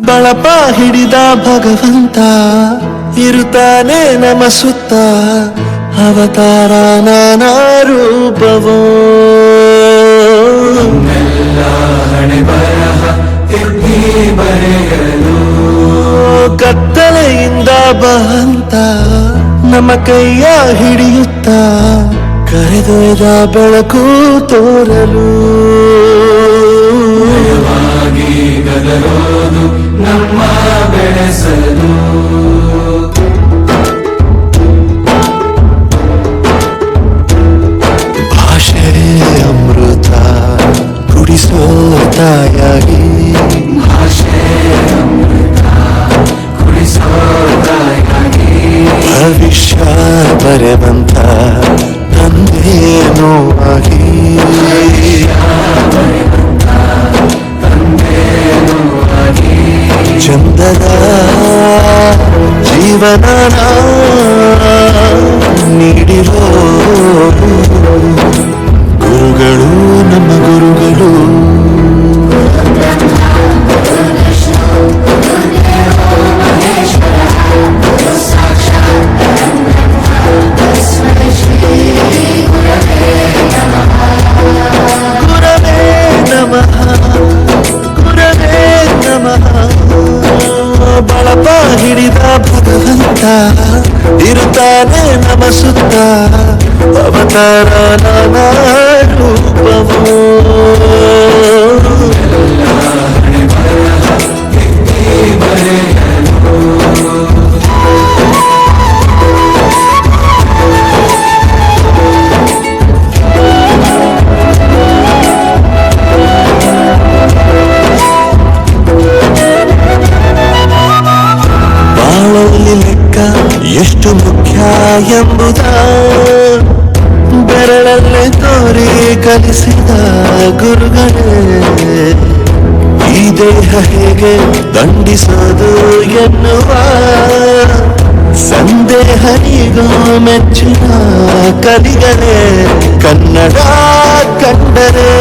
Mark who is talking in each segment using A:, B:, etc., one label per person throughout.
A: ಬಳಪ ಹಿಡಿದ ಭಗವಂತ ಇರುತ್ತಾನೆ ನಮ ಸುತ್ತ ಅವತಾರ ನಾನಾ ರೂಪವೋ
B: ಹಣೆ ಬರಹ ತಿದ್ದಿ ಬರೆಯಲು
A: ಕತ್ತಲೆಯಿಂದ ಬಹಂತ ನಮ್ಮ ಕೈಯ ಹಿಡಿಯುತ್ತ ಕರೆದೊಯ್ದ ಬೆಳಕು ತೋರಲು
B: ಗದರೋದು ನಮ್ಮ ಬೆಳೆಸಲು
A: ಭಾಷೆ ಅಮೃತ ಕುಡಿಸೋ ತಾಯಾಗಿ
B: ಭಾಷೆ ಅಮೃತ ಕುಡಿಸೋ ತಾಯಾಗಿ
A: ಭವಿಷ್ಯ ಬರೆವಂತ ತಂದೇನೋ ಆಗಿ ಚಂದದ ಜೀವನ ನೀಡಿರೋ ಗುರುಗಳು ನಮ್ಮ ಗುರುಗಳು ಗುರವೇ ನಮಃ ಗುರವೇ ನಮಃ ಬಳಪ ಹಿಡಿದ ಭಗವಂತ ಇರುತ್ತಾನೆ ನಮ ಸುತ್ತ ಅವತಾರ ನಾನಾ ರೂಪವೋ ಬಾಳಲ್ಲಿ ಲೆಕ್ಕ ಎಷ್ಟು ಮುಖ್ಯ ಎಂಬುದ ಬೆರಳಲ್ಲೇ ತೋರಿ ಕಲಿಸಿದ ಗುರುಗಳೇ ಈ ದೇಹ ಹೇಗೆ ದಂಡಿಸೋದು ಎನ್ನುವ ಸಂದೇಹ ಈಗ ಮೆಚ್ಚಿನ ಕಲಿಗಳೇ ಕನ್ನಡ ಕಂಡರೆ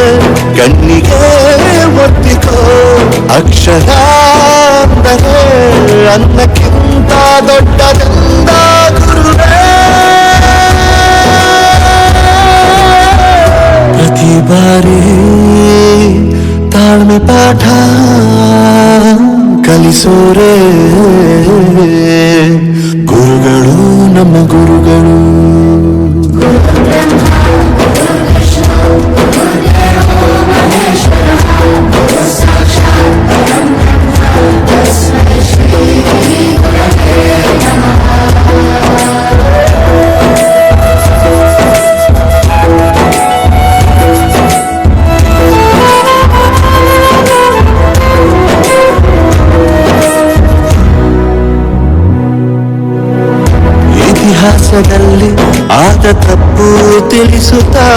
A: ಕಣ್ಣಿಗೆ ಒತ್ತಿಕೋ ಅಕ್ಷರ ಅಂದರೆ ಅನ್ನಕ್ಕಿಂತ ದೊಡ್ಡದೆಂದ ಗುರುವೇ ಪ್ರತಿ ಬಾರಿ ತಾಳ್ಮೆ ಪಾಠ ಕಲಿಸೋರೆ ಗುರುಗಳು ನಮ್ಮ ಗುರುಗಳು ಇತಿಹಾಸದಲ್ಲಿ ಆದ ತಪ್ಪು ತಿಳಿಸುತ್ತಾ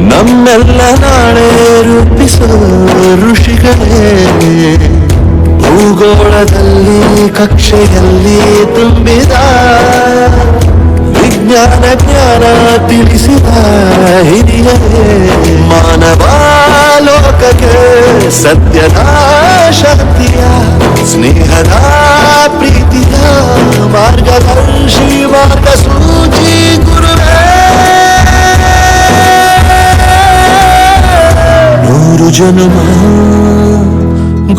A: ನಮ್ಮೆಲ್ಲ ನಾಳೆ ರೂಪಿಸೋ ಋಷಿಗಳೇ ಭೂಗೋಳದಲ್ಲಿ ಕಕ್ಷೆಯಲ್ಲಿ ತುಂಬಿದ ವಿಜ್ಞಾನ ಜ್ಞಾನ ತಿಳಿಸಿದ ಹಿರಿಯರೇ ಮಾನವ ಲೋಕಕ್ಕೆ ಸತ್ಯದ ಶಾಂತಿಯ ಸ್ನೇಹದ ಪ್ರೀತಿಯ ಮಾರ್ಗದರ್ಶಿ ಮಾರ್ಗಸೂಚಿ ಗುರುವೇ ನೂರು ಜನ್ಮ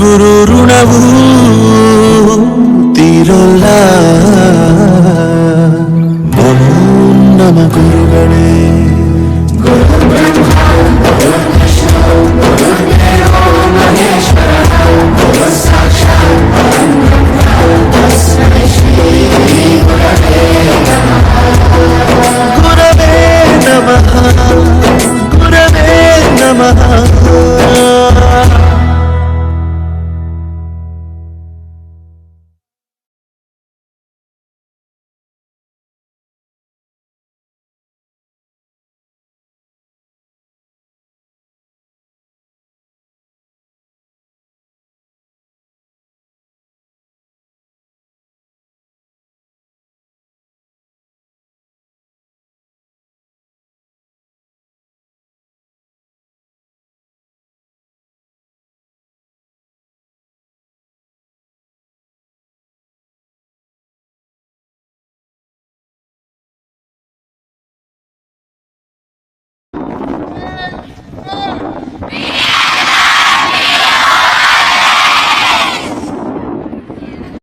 A: ಗುರು ಋಣವು ತೀರಲ್ಲ ನಮೋ ನಮ ಗುರುಗಳೇ.